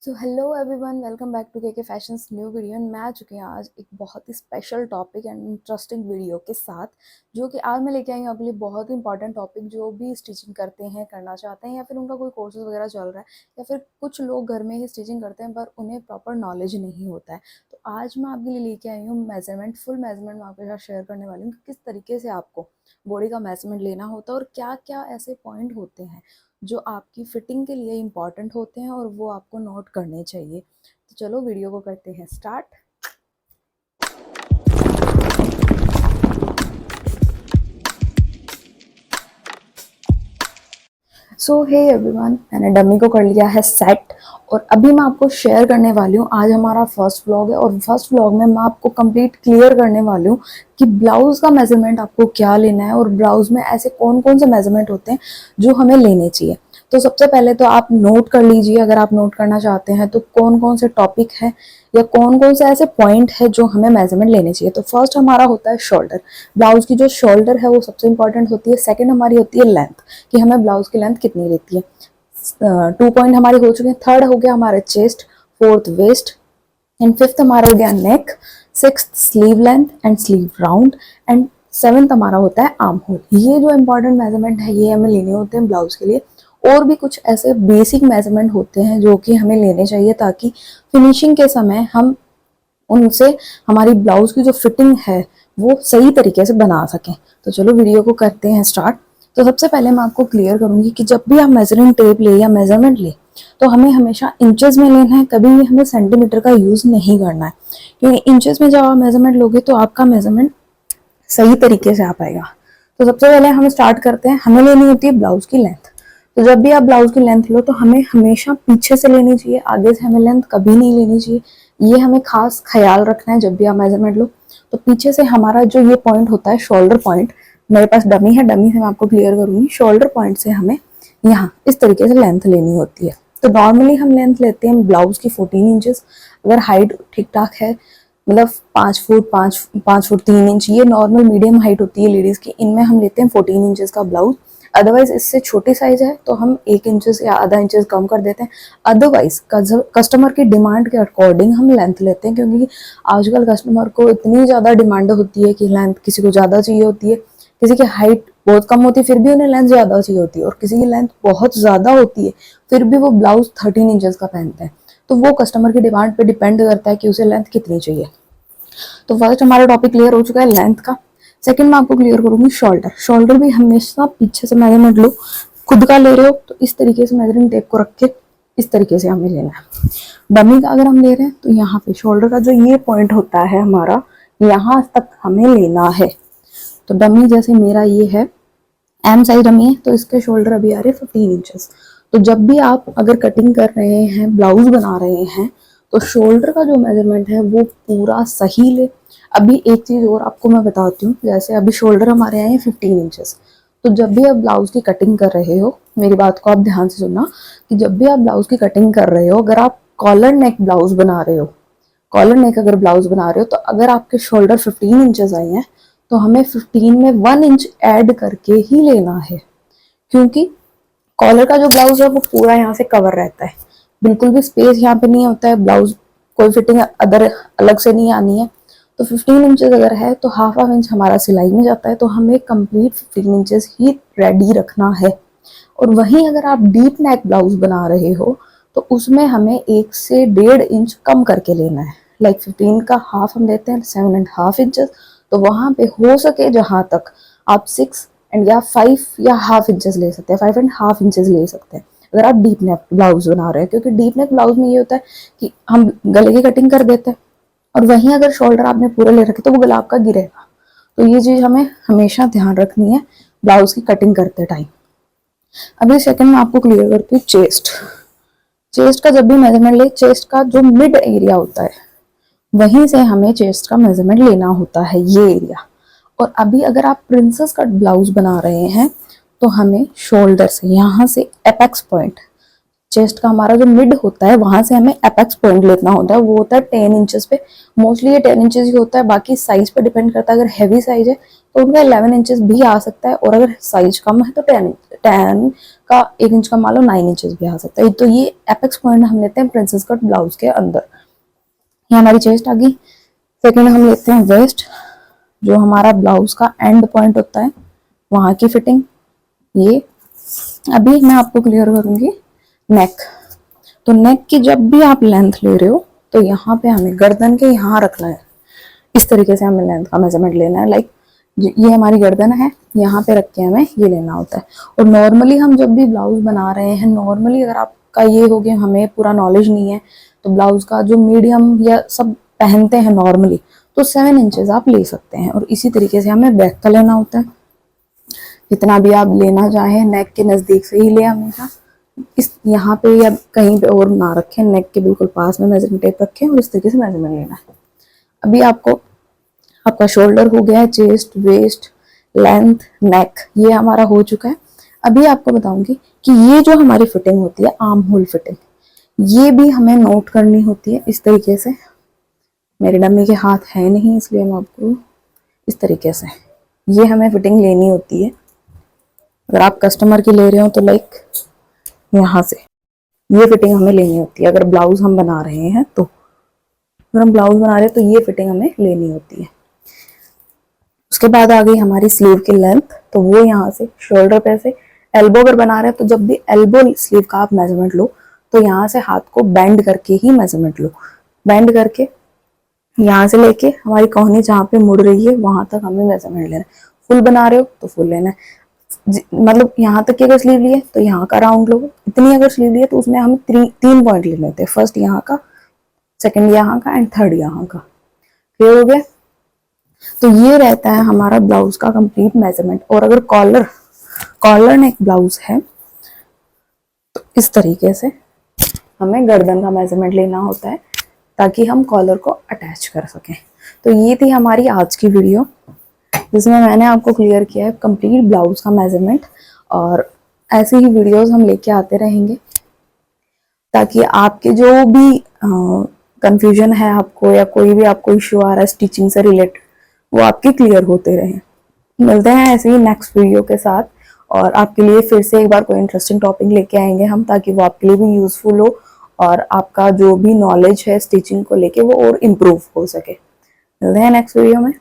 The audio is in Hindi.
So hello everyone, welcome back to K fashions new video. मैं आ चुकी हूँ आज एक बहुत ही special topic and interesting video के साथ, जो कि आज मैं लेके आई हूँ आपके लिए बहुत ही इंपॉर्टेंट टॉपिक। जो भी स्टिचिंग करते हैं, करना चाहते हैं, या फिर उनका कोई कोर्सेज वगैरह चल रहा है, या फिर कुछ लोग घर में ही स्टिचिंग करते हैं पर उन्हें प्रॉपर नॉलेज नहीं होता है। तो आज मैं आपके लिए लेके आई हूँ मेजरमेंट, फुल मेजरमेंट मैं आपके साथ शेयर करने वाली हूँ कि किस तरीके से आपको बॉडी का मेजरमेंट लेना होता है और क्या क्या ऐसे पॉइंट होते हैं जो आपकी फिटिंग के लिए इम्पॉर्टेंट होते हैं और वो आपको नोट करने चाहिए। तो चलो वीडियो को करते हैं स्टार्ट। सो हे एवरीवन, मैंने डमी को कर लिया है सेट और अभी मैं आपको शेयर करने वाली हूँ। आज हमारा फर्स्ट व्लॉग है और फर्स्ट व्लॉग में मैं आपको कंप्लीट क्लियर करने वाली हूँ कि ब्लाउज का मेजरमेंट आपको क्या लेना है और ब्लाउज में ऐसे कौन कौन से मेजरमेंट होते हैं जो हमें लेने चाहिए। तो सबसे पहले तो आप नोट कर लीजिए, अगर आप नोट करना चाहते हैं तो कौन कौन से टॉपिक है या कौन कौन से ऐसे पॉइंट है जो हमें मेजरमेंट लेने चाहिए। तो फर्स्ट हमारा होता है शोल्डर। ब्लाउज की जो शोल्डर है वो सबसे इंपॉर्टेंट होती है। सेकंड हमारी होती है लेंथ, कि हमें ब्लाउज की लेंथ कितनी रहती है। 2 पॉइंट हमारे हो चुके हैं। थर्ड हो गया हमारा chest, fourth waist and fifth हमारा हो गया neck, sixth sleeve length and sleeve round and seventh हमारा होता है आर्म होल। ये जो इंपॉर्टेंट मेजरमेंट है ये हमें लेने होते हैं ब्लाउज के लिए। और भी कुछ ऐसे बेसिक मेजरमेंट होते हैं जो कि हमें लेने चाहिए ताकि फिनिशिंग के समय हम उनसे हमारी ब्लाउज की जो फिटिंग है वो सही तरीके से बना सकें। तो चलो वीडियो को करते हैं स्टार्ट। तो सबसे पहले मैं आपको क्लियर करूंगी कि जब भी आप मेजरिंग टेप ले या मेजरमेंट ले तो हमें हमेशा इंचेस में लेना है, कभी भी हमें सेंटीमीटर का यूज नहीं करना है। क्योंकि इंचेस में जब आप मेजरमेंट लोगे तो आपका मेजरमेंट सही तरीके से आ पाएगा। तो सबसे पहले हम स्टार्ट करते हैं। हमें लेनी होती है ब्लाउज की लेंथ। तो जब भी आप ब्लाउज की लेंथ लो तो हमें हमेशा पीछे से लेनी चाहिए, आगे से हमें लेंथ कभी नहीं लेनी चाहिए। ये हमें खास ख्याल रखना है जब भी आप मेजरमेंट लो। तो पीछे से हमारा जो ये पॉइंट होता है शोल्डर पॉइंट, मेरे पास डमी है, डमी से मैं आपको क्लियर करूंगी। शोल्डर पॉइंट से हमें यहाँ इस तरीके से लेंथ लेनी होती है। तो नॉर्मली हम लेंथ लेते हैं ब्लाउज की 14 इंचेस। अगर हाइट ठीक ठाक है, मतलब 5 फुट 5 फुट 3 इंच, ये नॉर्मल मीडियम हाइट होती है लेडीज की, इनमें हम लेते हैं 14 इंचेस का ब्लाउज। अदरवाइज इससे छोटी साइज है तो हम 1 इंचेस या आधा इंचेस कम कर देते हैं। अदरवाइज कस्टमर की डिमांड के अकॉर्डिंग हम लेंथ लेते हैं, क्योंकि आजकल कस्टमर को इतनी ज़्यादा डिमांड होती है कि लेंथ किसी को ज़्यादा चाहिए होती है, किसी की हाइट बहुत कम होती है फिर भी उन्हें लेंथ ज़्यादा चाहिए होती है, और किसी की लेंथ बहुत ज़्यादा होती है फिर भी वो ब्लाउज 13 इंचेस का पहनते हैं। तो वो कस्टमर की डिमांड पे डिपेंड करता है कि उसे लेंथ कितनी चाहिए। तो फर्स्ट हमारा टॉपिक क्लियर हो चुका है लेंथ का। सेकंड मैं आपको क्लियर करूंगी शोल्डर। शोल्डर भी हमेशा पीछे से मेजरमेंट लो। खुद का ले रहे हो तो इस तरीके से मेजरिंग टेप को रख के इस तरीके से हमें लेना है। डमी का अगर हम ले रहे हैं तो यहाँ पे शोल्डर का जो ये पॉइंट होता है हमारा, यहाँ तक हमें लेना है। तो डमी जैसे मेरा ये है एम साइज डमी है, तो इसके शोल्डर अभी आ रहे हैं 15 इंचेस। तो जब भी आप अगर कटिंग कर रहे हैं, ब्लाउज बना रहे हैं, तो शोल्डर का जो मेजरमेंट है वो पूरा सही ले। अभी एक चीज और आपको मैं बताती हूँ, जैसे अभी शोल्डर हमारे आए हैं 15 इंचेस। तो जब भी आप ब्लाउज की कटिंग कर रहे हो, मेरी बात को आप ध्यान से सुनना, कि जब भी आप ब्लाउज की कटिंग कर रहे हो, अगर आप कॉलर नेक ब्लाउज बना रहे हो, कॉलर नेक अगर ब्लाउज बना रहे हो, तो अगर आपके शोल्डर 15 इंचेस आए हैं तो हमें 15 में 1 इंच ऐड करके ही लेना है। क्योंकि कॉलर का जो ब्लाउज है वो पूरा यहाँ से कवर रहता है, बिल्कुल भी स्पेस यहाँ पे नहीं होता है, ब्लाउज कोई फिटिंग अदर अलग से नहीं आनी है। तो 15 इंचेस अगर है तो हाफ हाफ इंच हमारा सिलाई में जाता है, तो हमें कंप्लीट 15 इंचेस ही रेडी रखना है। और वहीं अगर आप डीप नेक ब्लाउज बना रहे हो तो उसमें हमें 1 से 1.5 इंच कम करके लेना है। लाइक 15 का हाफ हम लेते हैं 7.5 इंचेस। तो वहां पे हो सके जहां तक आप 6 एंड या 5 या हाफ इंचेस ले सकते हैं, 5.5 इंचेस ले सकते हैं अगर आप डीप नेक ब्लाउज बना रहे हैं। क्योंकि डीप नेक ब्लाउज में ये होता है कि हम गले की कटिंग कर देते हैं और वहीं अगर शोल्डर आपने पूरे ले रखे तो वो गला आपका गिरेगा। तो ये चीज हमें हमेशा ध्यान रखनी है ब्लाउज की कटिंग करते टाइम। अभी सेकंड में आपको क्लियर करती हूँ चेस्ट। चेस्ट का जब भी मेजरमेंट ले, चेस्ट का जो मिड एरिया होता है वहीं से हमें चेस्ट का मेजरमेंट लेना होता है, ये एरिया। और अभी अगर आप प्रिंसेस कट ब्लाउज बना रहे हैं तो हमें शोल्डर से, यहाँ से एपेक्स पॉइंट, चेस्ट का हमारा जो मिड होता है वहां से हमें एपेक्स पॉइंट लेना होता है। वो होता है 10 इंचेस पे। मोस्टली ये 10 इंचेस ही होता है, बाकी साइज पे डिपेंड करता है। अगर हैवी साइज है तो उनका 11 इंचेस भी आ सकता है, और अगर साइज कम है तो 10 का 1 इंच का मान लो 9 इंचेस भी आ सकता है। तो ये एपेक्स पॉइंट हम लेते हैं प्रिंसेस कट ब्लाउज के अंदर। ये हमारी चेस्ट आ गई। सेकेंड हम लेते हैं वेस्ट, जो हमारा ब्लाउज का एंड पॉइंट होता है, वहां की फिटिंग। ये अभी मैं आपको क्लियर करूंगी नेक। तो नेक की जब भी आप लेंथ ले रहे हो तो यहाँ पे हमें गर्दन के यहाँ रखना है, इस तरीके से हमें लेंथ का मेजरमेंट लेना है। लाइक ये हमारी गर्दन है, यहाँ पे रख के हमें ये लेना होता है। और नॉर्मली हम जब भी ब्लाउज बना रहे हैं, नॉर्मली अगर आपका ये हो गया हमें पूरा नॉलेज नहीं है, तो ब्लाउज का जो मीडियम या सब पहनते हैं नॉर्मली, तो 7 इंचेस आप ले सकते हैं। और इसी तरीके से हमें बैक का लेना होता है, जितना भी आप लेना चाहें नेक के नज़दीक से ही ले, हमेशा इस यहाँ पे या कहीं पे और ना रखें, नेक के बिल्कुल पास में मेजरिंग टेप रखें और इस तरीके से मेजरमेंट लेना है। अभी आपका शोल्डर हो गया है, चेस्ट, वेस्ट, लेंथ, नेक, ये हमारा हो चुका है। अभी आपको बताऊंगी कि ये जो हमारी फिटिंग होती है आर्म होल फिटिंग, ये भी हमें नोट करनी होती है इस तरीके से। मेरे डम्मी के हाथ है नहीं, इसलिए मैं आपको इस तरीके से ये हमें फिटिंग लेनी होती है। अगर आप कस्टमर की ले रहे हो तो लाइक यहाँ से ये फिटिंग हमें लेनी होती है। अगर ब्लाउज हम बना रहे हैं तो, अगर हम ब्लाउज बना रहे हैं तो ये फिटिंग हमें लेनी होती है। उसके बाद आ गई हमारी स्लीव की लेंथ, तो वो यहाँ से शोल्डर पे से एल्बो अगर बना रहे हैं तो जब भी एल्बो स्लीव का आप मेजरमेंट लो तो यहाँ से हाथ को बेंड करके ही मेजरमेंट लो। बेंड करके यहाँ से लेके हमारी कोहनी जहाँ पे मुड़ रही है वहां तक हमें मेजरमेंट लेना है। फुल बना रहे हो तो फुल लेना है, मतलब यहाँ तक की अगर स्लीव लिए तो यहाँ का राउंड लो। इतनी अगर स्लीव लिए तो उसमें हमें 3 पॉइंट लेने होते हैं, फर्स्ट यहाँ का, सेकंड यहाँ का एंड थर्ड यहाँ का। क्लियर हो गया? तो ये रहता है हमारा ब्लाउज का कंप्लीट मेजरमेंट। और अगर कॉलर नेक ब्लाउज है तो इस तरीके से हमें गर्दन का मेजरमेंट लेना होता है ताकि हम कॉलर को अटैच कर सकें। तो ये थी हमारी आज की वीडियो, जिसमें मैंने आपको क्लियर किया है कंप्लीट ब्लाउज का मेजरमेंट। और ऐसे ही वीडियोस हम लेके आते रहेंगे ताकि आपके जो भी कंफ्यूजन है आपको, या कोई भी आपको इश्यू आ रहा है स्टिचिंग से रिलेटेड, वो आपके क्लियर होते रहे। मिलते हैं ऐसे ही नेक्स्ट वीडियो के साथ, और आपके लिए फिर से एक बार कोई इंटरेस्टिंग टॉपिक लेके आएंगे हम, ताकि वो आपके लिए भी यूजफुल हो और आपका जो भी नॉलेज है स्टिचिंग को लेके वो और इम्प्रूव हो सके। मिलते हैं नेक्स्ट वीडियो में।